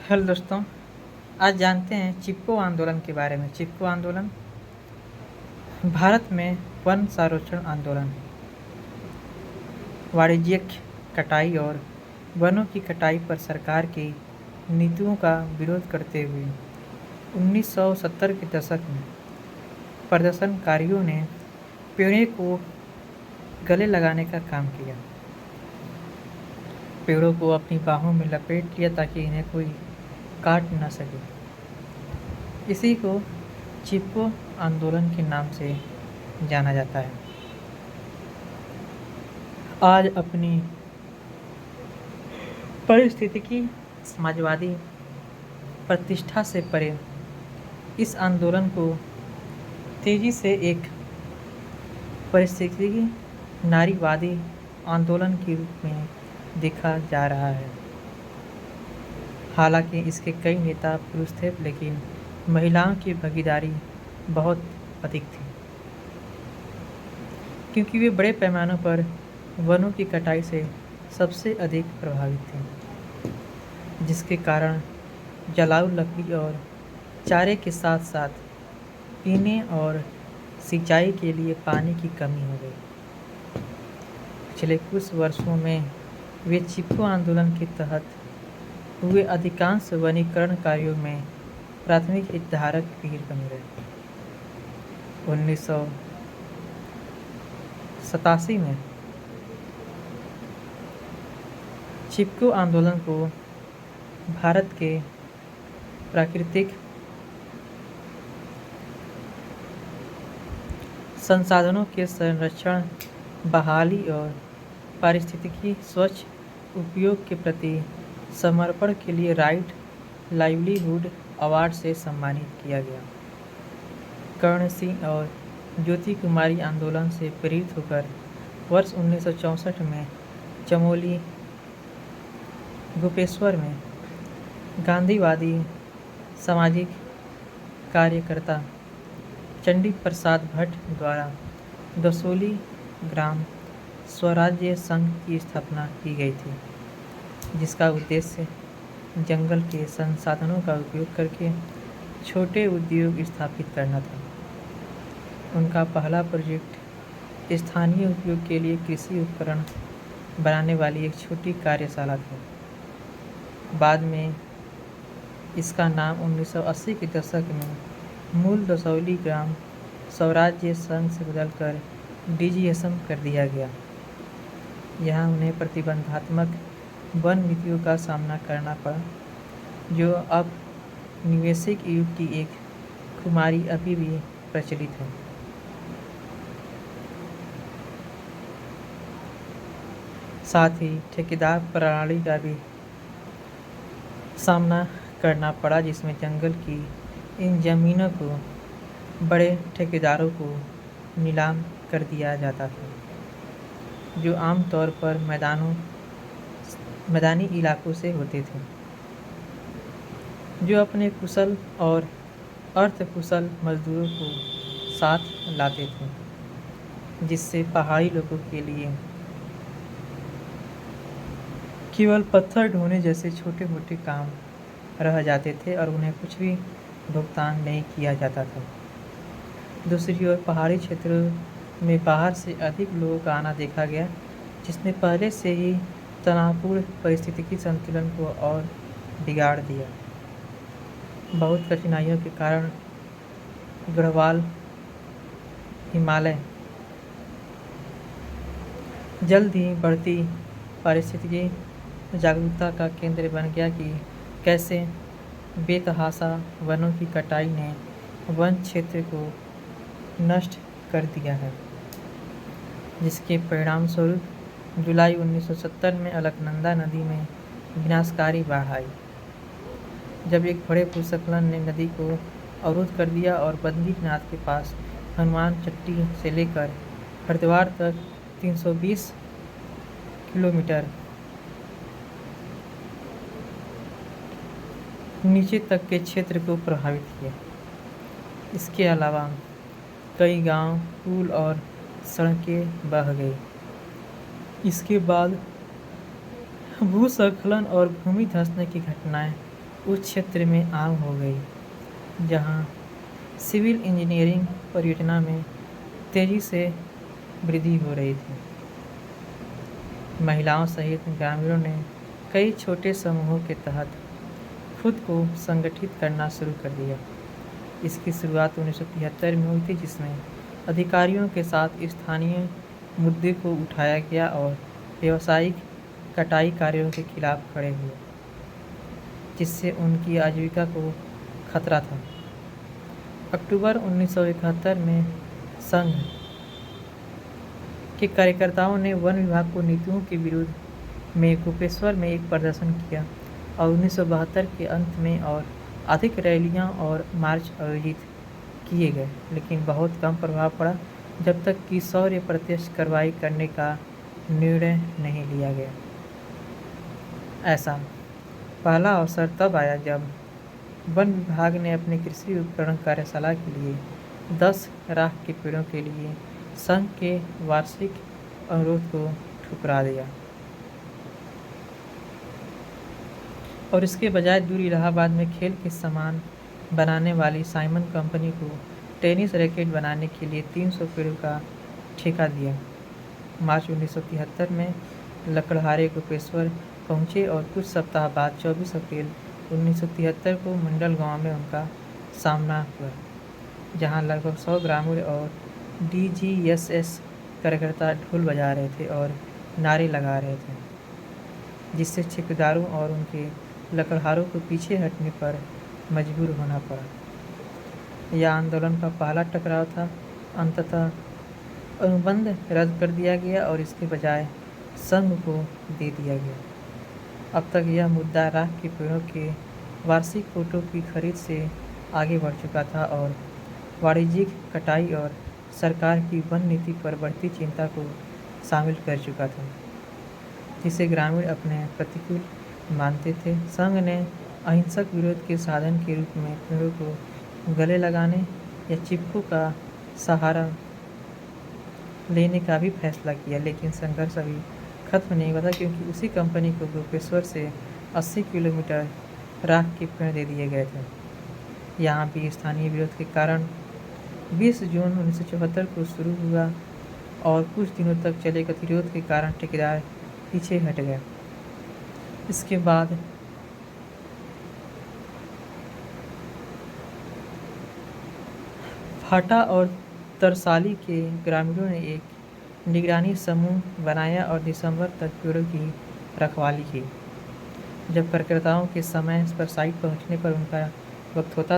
Hello दोस्तों, आज जानते हैं चिपको आंदोलन के बारे में। चिपको आंदोलन भारत में वन संरक्षण आंदोलन है। वाणिज्यिक कटाई और वनों की कटाई पर सरकार की नीतियों का विरोध करते हुए 1970 के दशक में प्रदर्शनकारियों ने पेड़ों को गले लगाने का काम किया। पेड़ों को अपनी बाहों में लपेट लिया ताकि इन्हें कोई काट न सके। इसी को चिपको आंदोलन के नाम से जाना जाता है। आज अपनी पारिस्थितिकी समाजवादी प्रतिष्ठा से परे इस आंदोलन को तेजी से एक पारिस्थितिकी नारीवादी आंदोलन के रूप में देखा जा रहा है। हालांकि इसके कई नेता पुरुष थे, लेकिन महिलाओं की भागीदारी बहुत अधिक थी, क्योंकि वे बड़े पैमाने पर वनों की कटाई से सबसे अधिक प्रभावित थी, जिसके कारण जलाऊ लकड़ी और चारे के साथ साथ पीने और सिंचाई के लिए पानी की कमी हो गई। पिछले कुछ वर्षों में वे चिपको आंदोलन के तहत हुए अधिकांश वनीकरण कार्यों में प्राथमिक हितधारक भी बन गए। 1987 में चिपको आंदोलन को भारत के प्राकृतिक संसाधनों के संरक्षण, बहाली और पारिस्थितिकी स्वच्छ उपयोग के प्रति समर्पण के लिए राइट लाइवलीहुड अवार्ड से सम्मानित किया गया। कर्ण सिंह और ज्योति कुमारी आंदोलन से प्रेरित होकर वर्ष 1964 में चमोली गोपेश्वर में गांधीवादी सामाजिक कार्यकर्ता चंडी प्रसाद भट्ट द्वारा दसोली ग्राम स्वराज्य संघ की स्थापना की गई थी, जिसका उद्देश्य जंगल के संसाधनों का उपयोग करके छोटे उद्योग स्थापित करना था। उनका पहला प्रोजेक्ट स्थानीय उपयोग के लिए कृषि उपकरण बनाने वाली एक छोटी कार्यशाला थी। बाद में इसका नाम 1980 के दशक में मूल दसौली ग्राम स्वराज्य संघ से बदलकर डीजीएसएम कर दिया गया। यहाँ उन्हें प्रतिबंधात्मक वन नीतियों का सामना करना पड़ा, जो अब निवेशिक युग की एक खुमारी अभी भी प्रचलित है। साथ ही ठेकेदार प्रणाली का भी सामना करना पड़ा, जिसमें जंगल की इन जमीनों को बड़े ठेकेदारों को नीलाम कर दिया जाता था, जो आमतौर पर मैदानी इलाकों से होते थे, जो अपने कुशल और अर्धकुशल मजदूरों को साथ लाते थे, जिससे पहाड़ी लोगों के लिए केवल पत्थर ढोने जैसे छोटे मोटे काम रह जाते थे और उन्हें कुछ भी भुगतान नहीं किया जाता था। दूसरी ओर पहाड़ी क्षेत्रों में बाहर से अधिक लोगों का आना देखा गया, जिसने पहले से ही तनावपूर्ण पारिस्थितिकी संतुलन को और बिगाड़ दिया। बहुत कठिनाइयों के कारण गढ़वाल हिमालय जल्द ही बढ़ती पारिस्थितिकी जागरूकता का केंद्र बन गया कि कैसे बेतहाशा वनों की कटाई ने वन क्षेत्र को नष्ट कर दिया है, जिसके परिणाम स्वरूप जुलाई 1970 में अलकनंदा नदी में विनाशकारी बाढ़ आई, जब एक बड़े भूस्खलन ने नदी को अवरुद्ध कर दिया और बद्रीनाथ के पास हनुमान चट्टी से लेकर हरिद्वार तक 320 किलोमीटर नीचे तक के क्षेत्र को प्रभावित किया। इसके अलावा कई गांव, पुल और सड़कें बह गई। इसके बाद भूस्खलन और भूमि धंसने की घटनाएं उस क्षेत्र में आम हो गई जहां सिविल इंजीनियरिंग परियोजना में तेजी से वृद्धि हो रही थी। महिलाओं सहित ग्रामीणों ने कई छोटे समूहों के तहत खुद को संगठित करना शुरू कर दिया। इसकी शुरुआत 1973 में हुई थी, जिसमें अधिकारियों के साथ स्थानीय मुद्दे को उठाया गया और व्यावसायिक कटाई कार्यों के खिलाफ खड़े हुए, जिससे उनकी आजीविका को खतरा था। अक्टूबर 1971 में संघ के कार्यकर्ताओं ने वन विभाग को नीतियों के विरुद्ध में गोपेश्वर में एक प्रदर्शन किया और 1972 के अंत में और अधिक रैलियां और मार्च आयोजित किए गए, लेकिन बहुत कम प्रभाव पड़ा जब तक कि शौर्य प्रत्यक्ष कार्रवाई करने का निर्णय नहीं लिया गया। ऐसा पहला अवसर तब आया जब वन विभाग ने अपने कृषि उपकरण कार्यशाला के लिए 10 राख के पेड़ों के लिए संघ के वार्षिक अनुरोध को ठुकरा दिया और इसके बजाय दूर इलाहाबाद में खेल के सामान बनाने वाली साइमन कंपनी को टेनिस रैकेट बनाने के लिए 300 पेड़ों का ठेका दिया। मार्च 1973 में लकड़हारे गोपेश्वर पहुंचे और कुछ सप्ताह बाद 24 अप्रैल 1973 को मंडल गांव में उनका सामना हुआ, जहां लगभग 100 ग्रामीण और DGSS कार्यकर्ता ढोल बजा रहे थे और नारे लगा रहे थे, जिससे ठेकेदारों और उनके लकड़हारों को पीछे हटने पर मजबूर होना पड़ा। यह आंदोलन का पहला टकराव था। अंततः अनुबंध रद्द कर दिया गया और इसके बजाय संघ को दे दिया गया। अब तक यह मुद्दा राख के पेड़ों के वार्षिक कोटों की खरीद से आगे बढ़ चुका था और वाणिज्यिक कटाई और सरकार की वन नीति पर बढ़ती चिंता को शामिल कर चुका था, जिसे ग्रामीण अपने प्रतिकूल मानते थे। संघ ने अहिंसक विरोध के साधन के रूप में पेड़ों को गले लगाने या चिपकों का सहारा लेने का भी फैसला किया, लेकिन संघर्ष अभी खत्म नहीं हुआ था, क्योंकि उसी कंपनी को गोपेश्वर से 80 किलोमीटर राख के पेड़ दे दिए गए थे। यहाँ भी स्थानीय विरोध के कारण 20 जून 1974 को शुरू हुआ और कुछ दिनों तक चले गतिरोध के कारण ठेकेदार पीछे हट गए। इसके बाद फाटा और तरसाली के ग्रामीणों ने एक निगरानी समूह बनाया और दिसंबर तक पेड़ों की रखवाली की। जब कार्यकर्ताओं के समय पर साइट पहुंचने पर उनका वक्त होता